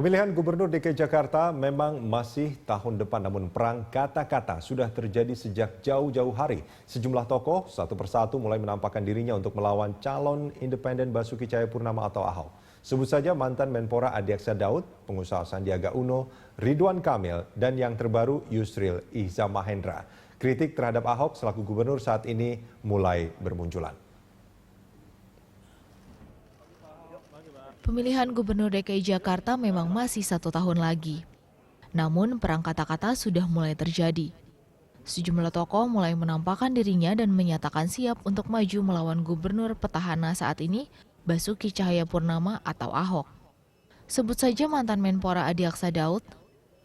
Pemilihan Gubernur DKI Jakarta memang masih tahun depan, namun perang kata-kata sudah terjadi sejak jauh-jauh hari. Sejumlah tokoh satu persatu mulai menampakkan dirinya untuk melawan calon independen Basuki Cahayapurnama atau Ahok. Sebut saja mantan Menpora Adiaksa Daud, pengusaha Sandiaga Uno, Ridwan Kamil, dan yang terbaru Yusril Iza Mahendra. Kritik terhadap Ahok selaku gubernur saat ini mulai bermunculan. Pemilihan Gubernur DKI Jakarta memang masih 1 tahun lagi. Namun perang kata-kata sudah mulai terjadi. Sejumlah tokoh mulai menampakkan dirinya dan menyatakan siap untuk maju melawan gubernur petahana saat ini, Basuki Cahayapurnama atau Ahok. Sebut saja mantan Menpora Adiaksa Daud,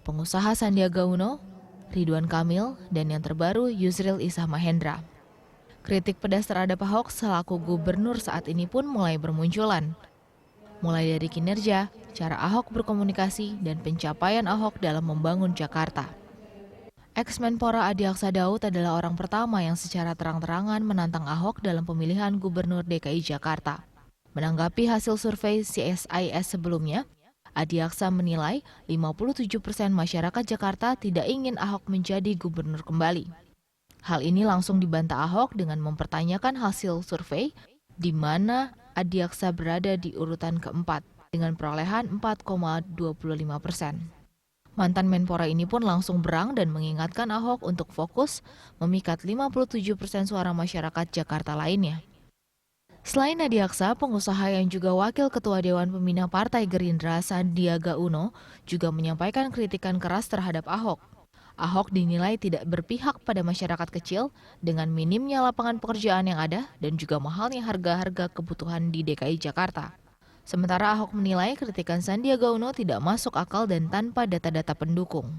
pengusaha Sandiaga Uno, Ridwan Kamil, dan yang terbaru Yusril Iza Mahendra. Kritik pedas terhadap Ahok selaku gubernur saat ini pun mulai bermunculan. Mulai dari kinerja, cara Ahok berkomunikasi, dan pencapaian Ahok dalam membangun Jakarta. Ex-Menpora Adiaksa Daud adalah orang pertama yang secara terang-terangan menantang Ahok dalam pemilihan Gubernur DKI Jakarta. Menanggapi hasil survei CSIS sebelumnya, Adiaksa menilai 57% masyarakat Jakarta tidak ingin Ahok menjadi gubernur kembali. Hal ini langsung dibantah Ahok dengan mempertanyakan hasil survei, di mana Adiaksa berada di urutan keempat dengan perolehan 4,25%. Mantan Menpora ini pun langsung berang dan mengingatkan Ahok untuk fokus memikat 57% suara masyarakat Jakarta lainnya. Selain Adiaksa, pengusaha yang juga Wakil Ketua Dewan Pembina Partai Gerindra Sandiaga Uno juga menyampaikan kritikan keras terhadap Ahok. Ahok dinilai tidak berpihak pada masyarakat kecil dengan minimnya lapangan pekerjaan yang ada dan juga mahalnya harga-harga kebutuhan di DKI Jakarta. Sementara Ahok menilai kritikan Sandiaga Uno tidak masuk akal dan tanpa data-data pendukung.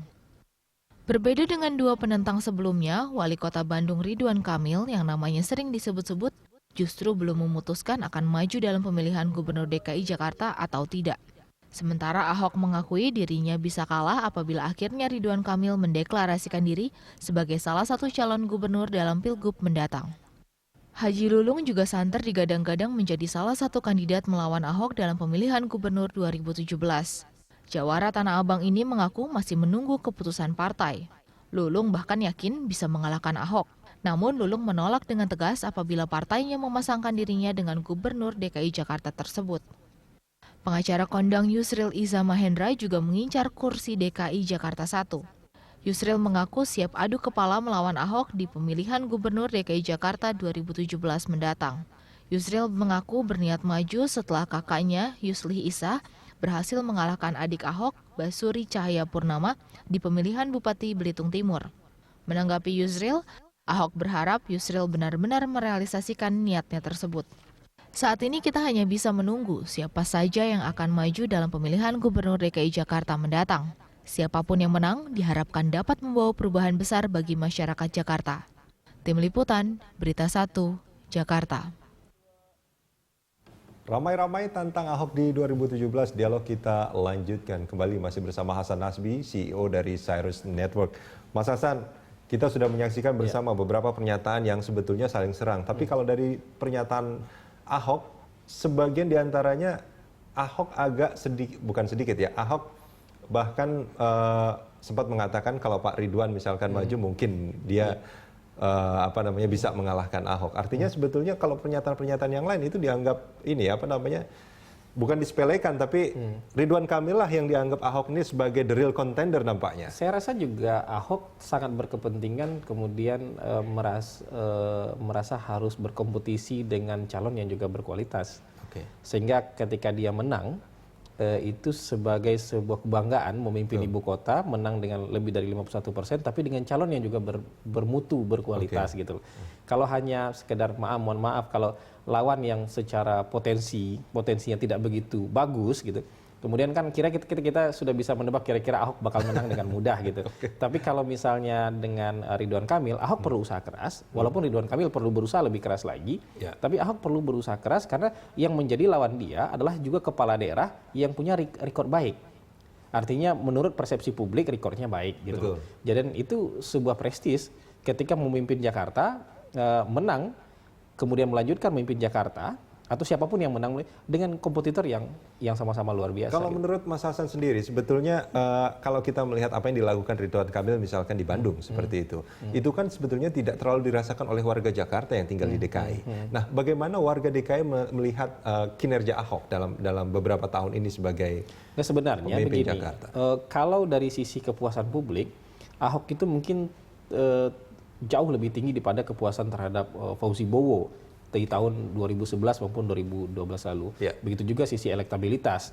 Berbeda dengan dua penentang sebelumnya, Wali Kota Bandung Ridwan Kamil yang namanya sering disebut-sebut justru belum memutuskan akan maju dalam pemilihan Gubernur DKI Jakarta atau tidak. Sementara Ahok mengakui dirinya bisa kalah apabila akhirnya Ridwan Kamil mendeklarasikan diri sebagai salah satu calon gubernur dalam Pilgub mendatang. Haji Lulung juga santer digadang-gadang menjadi salah satu kandidat melawan Ahok dalam pemilihan gubernur 2017. Jawara Tanah Abang ini mengaku masih menunggu keputusan partai. Lulung bahkan yakin bisa mengalahkan Ahok. Namun Lulung menolak dengan tegas apabila partainya memasangkan dirinya dengan gubernur DKI Jakarta tersebut. Pengacara kondang Yusril Iza Mahendra juga mengincar kursi DKI Jakarta 1. Yusril mengaku siap adu kepala melawan Ahok di pemilihan Gubernur DKI Jakarta 2017 mendatang. Yusril mengaku berniat maju setelah kakaknya Yusli Iza berhasil mengalahkan adik Ahok, Basuki Cahayapurnama, di pemilihan Bupati Belitung Timur. Menanggapi Yusril, Ahok berharap Yusril benar-benar merealisasikan niatnya tersebut. Saat ini kita hanya bisa menunggu siapa saja yang akan maju dalam pemilihan Gubernur DKI Jakarta mendatang. Siapapun yang menang diharapkan dapat membawa perubahan besar bagi masyarakat Jakarta. Tim Liputan, Berita 1, Jakarta. Ramai-ramai tantang Ahok di 2017, dialog kita lanjutkan. Kembali masih bersama Hasan Nasbi, CEO dari Cyrus Network. Mas Hasan, kita sudah menyaksikan bersama beberapa pernyataan yang sebetulnya saling serang. Tapi kalau dari pernyataan Ahok, sebagian diantaranya Ahok agak sedikit, bukan sedikit ya, Ahok bahkan sempat mengatakan kalau Pak Ridwan misalkan maju mungkin dia bisa mengalahkan Ahok. Artinya sebetulnya kalau pernyataan-pernyataan yang lain itu dianggap ini bukan disepelekan, tapi Ridwan Kamil lah yang dianggap Ahok ini sebagai the real contender nampaknya. Saya rasa juga Ahok sangat berkepentingan kemudian merasa harus berkompetisi dengan calon yang juga berkualitas. Sehingga ketika dia menang, itu sebagai sebuah kebanggaan memimpin ibu kota, menang dengan lebih dari 51%, tapi dengan calon yang juga bermutu, berkualitas gitu. Kalau hanya sekedar mohon maaf, kalau lawan yang secara potensinya tidak begitu bagus gitu, kemudian kan kita sudah bisa menebak kira-kira Ahok bakal menang dengan mudah gitu. Tapi kalau misalnya dengan Ridwan Kamil, Ahok perlu usaha keras, walaupun Ridwan Kamil perlu berusaha lebih keras lagi, tapi Ahok perlu berusaha keras karena yang menjadi lawan dia adalah juga kepala daerah yang punya rekor baik. Artinya menurut persepsi publik rekornya baik gitu. Jadi itu sebuah prestis ketika memimpin Jakarta, menang, kemudian melanjutkan memimpin Jakarta, atau siapapun yang menang dengan kompetitor yang sama-sama luar biasa. Kalau menurut Mas Hasan sendiri, sebetulnya kalau kita melihat apa yang dilakukan Ridwan Kamil misalkan di Bandung seperti itu kan sebetulnya tidak terlalu dirasakan oleh warga Jakarta yang tinggal di DKI. Nah, bagaimana warga DKI melihat kinerja Ahok dalam beberapa tahun ini sebagai sebenarnya pemimpin begini, Jakarta? Kalau dari sisi kepuasan publik, Ahok itu mungkin jauh lebih tinggi daripada kepuasan terhadap Fauzi Bowo di tahun 2011 maupun 2012 lalu. Begitu juga sisi elektabilitas.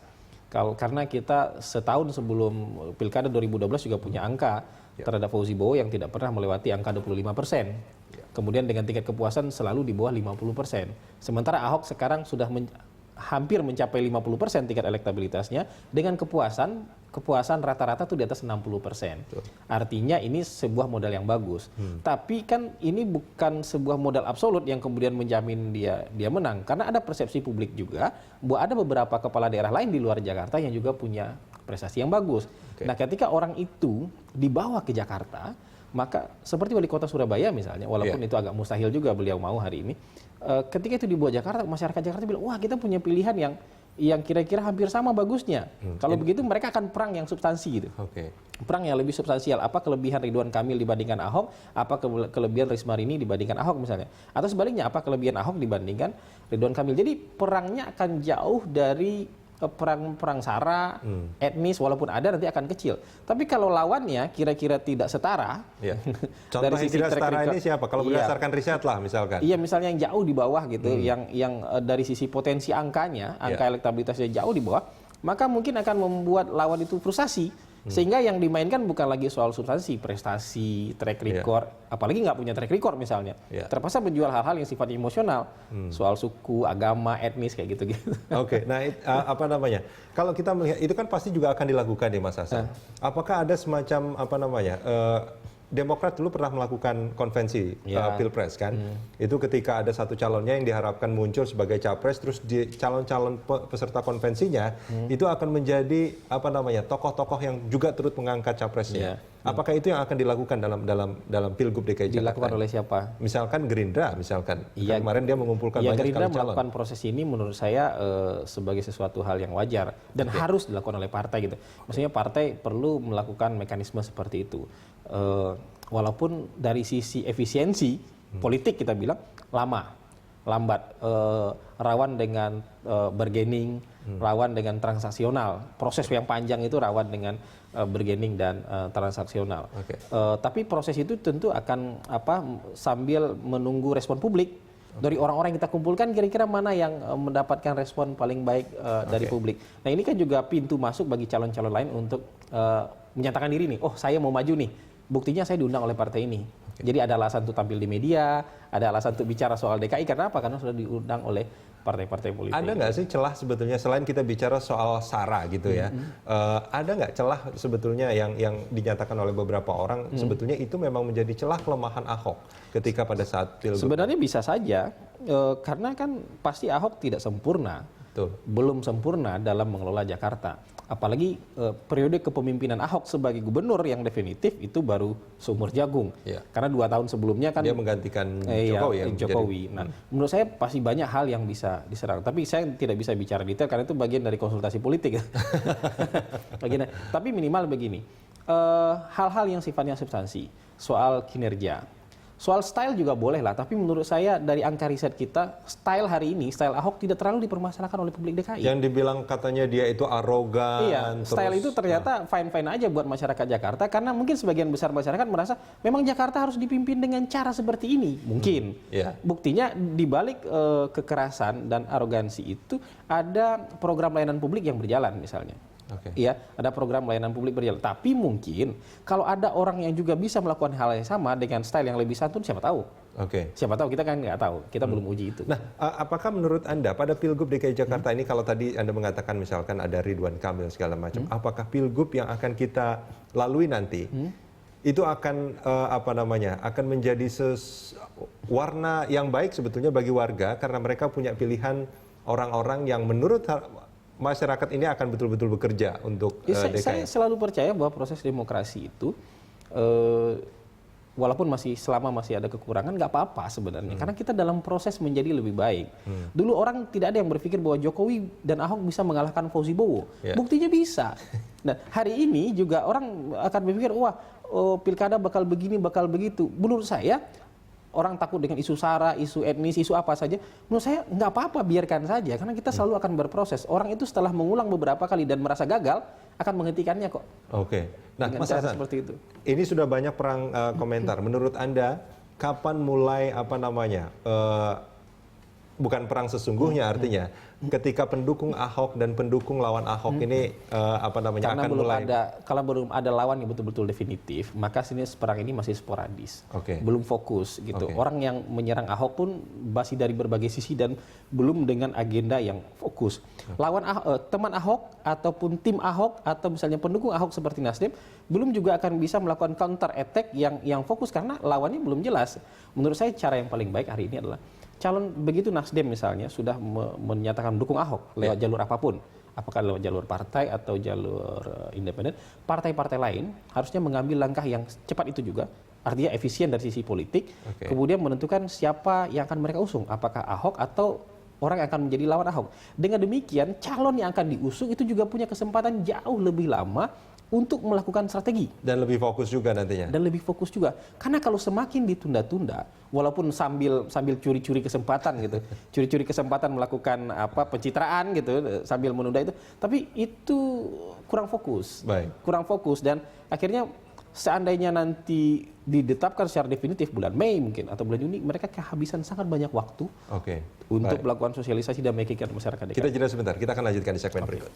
Karena kita setahun sebelum Pilkada 2012 juga punya angka terhadap Fauzi Bowo yang tidak pernah melewati angka 25%. Kemudian dengan tingkat kepuasan selalu di bawah 50%. Sementara Ahok sekarang sudah hampir mencapai 50% tingkat elektabilitasnya dengan kepuasan rata-rata tuh di atas 60%. Artinya ini sebuah modal yang bagus. Tapi kan ini bukan sebuah modal absolut yang kemudian menjamin dia menang, karena ada persepsi publik juga bahwa ada beberapa kepala daerah lain di luar Jakarta yang juga punya prestasi yang bagus. Nah, ketika orang itu dibawa ke Jakarta, maka seperti wali kota Surabaya misalnya, walaupun itu agak mustahil juga beliau mau hari ini, ketika itu dibawa Jakarta, masyarakat Jakarta bilang, wah kita punya pilihan yang kira-kira hampir sama bagusnya. Kalau begitu mereka akan perang yang substansi gitu. Perang yang lebih substansial. Apa kelebihan Ridwan Kamil dibandingkan Ahok? Apa kelebihan Risma Rini dibandingkan Ahok misalnya? Atau sebaliknya, apa kelebihan Ahok dibandingkan Ridwan Kamil? Jadi perangnya akan jauh dari perang sara, etnis, walaupun ada nanti akan kecil. Tapi kalau lawannya kira-kira tidak setara, contoh dari sisi tidak setara ini siapa? Kalau berdasarkan riset lah misalkan. Iya, misalnya yang jauh di bawah gitu, yang dari sisi potensi angkanya, angka elektabilitasnya jauh di bawah, maka mungkin akan membuat lawan itu frustasi. Sehingga yang dimainkan bukan lagi soal substansi, prestasi, track record, apalagi nggak punya track record misalnya. Terpaksa menjual hal-hal yang sifatnya emosional, soal suku, agama, etnis kayak gitu-gitu. Nah apa namanya? Kalau kita melihat itu kan pasti juga akan dilakukan di Mas Hasan. Apakah ada semacam apa namanya? Demokrat dulu pernah melakukan konvensi Pilpres kan. Itu ketika ada satu calonnya yang diharapkan muncul sebagai capres, terus di calon-calon peserta konvensinya itu akan menjadi apa namanya tokoh-tokoh yang juga turut mengangkat capresnya. Apakah itu yang akan dilakukan dalam Pilgub DKI Jakarta? Dilakukan oleh siapa? Misalkan Gerindra, misalkan. Kemarin dia mengumpulkan banyak Gerindra sekali calon. melakukan proses ini menurut saya sebagai sesuatu hal yang wajar dan harus dilakukan oleh partai gitu. Maksudnya partai perlu melakukan mekanisme seperti itu. Walaupun dari sisi efisiensi politik kita bilang lambat, rawan dengan bargaining, rawan dengan transaksional. Proses yang panjang itu rawan dengan bargaining dan transaksional. Tapi proses itu tentu akan sambil menunggu respon publik dari orang-orang yang kita kumpulkan, kira-kira mana yang mendapatkan respon paling baik dari publik. Nah, ini kan juga pintu masuk bagi calon-calon lain untuk menyatakan diri nih, oh saya mau maju nih. Buktinya saya diundang oleh partai ini. Jadi ada alasan untuk tampil di media, ada alasan untuk bicara soal DKI. Karena apa? Karena sudah diundang oleh partai-partai politik. Ada nggak sih celah sebetulnya selain kita bicara soal SARA gitu ya? Ada nggak celah sebetulnya yang dinyatakan oleh beberapa orang sebetulnya itu memang menjadi celah kelemahan Ahok ketika pada saat Pilgub? Sebenarnya bisa saja, karena kan pasti Ahok tidak sempurna. Belum sempurna dalam mengelola Jakarta. Apalagi periode kepemimpinan Ahok sebagai gubernur yang definitif itu baru seumur jagung. Karena 2 tahun sebelumnya kan dia menggantikan Jokowi. Nah, menurut saya pasti banyak hal yang bisa diserang. Tapi saya tidak bisa bicara detail karena itu bagian dari konsultasi politik. Tapi minimal begini, hal-hal yang sifatnya substansi, soal kinerja. Soal style juga boleh lah, tapi menurut saya dari angka riset kita, style hari ini, style Ahok tidak terlalu dipermasalahkan oleh publik DKI. Yang dibilang katanya dia itu arogan. Iya, style itu ternyata fine-fine aja buat masyarakat Jakarta, karena mungkin sebagian besar masyarakat merasa memang Jakarta harus dipimpin dengan cara seperti ini. Mungkin. Buktinya di balik kekerasan dan arogansi itu ada program layanan publik yang berjalan misalnya. Iya, ada program layanan publik berjalan. Tapi mungkin kalau ada orang yang juga bisa melakukan hal yang sama dengan style yang lebih santun, siapa tahu? Siapa tahu, kita kan nggak tahu, kita belum uji itu. Nah, apakah menurut Anda pada Pilgub DKI Jakarta ini, kalau tadi Anda mengatakan misalkan ada Ridwan Kamil segala macam, apakah Pilgub yang akan kita lalui nanti itu akan akan menjadi warna yang baik sebetulnya bagi warga karena mereka punya pilihan orang-orang yang menurut masyarakat ini akan betul-betul bekerja untuk DKI. Saya selalu percaya bahwa proses demokrasi itu walaupun selama masih ada kekurangan nggak apa-apa sebenarnya, karena kita dalam proses menjadi lebih baik. Dulu orang tidak ada yang berpikir bahwa Jokowi dan Ahok bisa mengalahkan Fauzi Bowo, buktinya bisa. Nah hari ini juga orang akan berpikir wah pilkada bakal begini bakal begitu. Menurut saya orang takut dengan isu SARA, isu etnis, isu apa saja. Menurut saya nggak apa-apa, biarkan saja. Karena kita selalu akan berproses. Orang itu setelah mengulang beberapa kali dan merasa gagal, akan menghentikannya kok. Oke. Nah, Mas Hasan, seperti itu. Ini sudah banyak perang komentar. Menurut Anda, kapan mulai bukan perang sesungguhnya artinya? Ketika pendukung Ahok dan pendukung lawan Ahok ini Karena akan belum mulai kalau belum ada lawan yang betul-betul definitif, maka perang ini masih sporadis, belum fokus gitu. Orang yang menyerang Ahok pun masih dari berbagai sisi dan belum dengan agenda yang fokus. Lawan teman Ahok ataupun tim Ahok atau misalnya pendukung Ahok seperti Nasdem belum juga akan bisa melakukan counter attack yang fokus karena lawannya belum jelas. Menurut saya cara yang paling baik hari ini adalah calon, begitu Nasdem misalnya sudah menyatakan mendukung Ahok lewat jalur apapun, apakah lewat jalur partai atau jalur independen, partai-partai lain harusnya mengambil langkah yang cepat itu juga, artinya efisien dari sisi politik, kemudian menentukan siapa yang akan mereka usung, apakah Ahok atau orang yang akan menjadi lawan Ahok. Dengan demikian, calon yang akan diusung itu juga punya kesempatan jauh lebih lama untuk melakukan strategi. Dan lebih fokus juga nantinya. Dan lebih fokus juga. Karena kalau semakin ditunda-tunda, walaupun sambil curi-curi kesempatan gitu, curi-curi kesempatan melakukan pencitraan gitu, sambil menunda itu, tapi itu kurang fokus. Kurang fokus dan akhirnya seandainya nanti ditetapkan secara definitif bulan Mei mungkin atau bulan Juni, mereka kehabisan sangat banyak waktu untuk melakukan sosialisasi dan meyakinkan masyarakat. Kita jeda sebentar, kita akan lanjutkan di segmen berikut.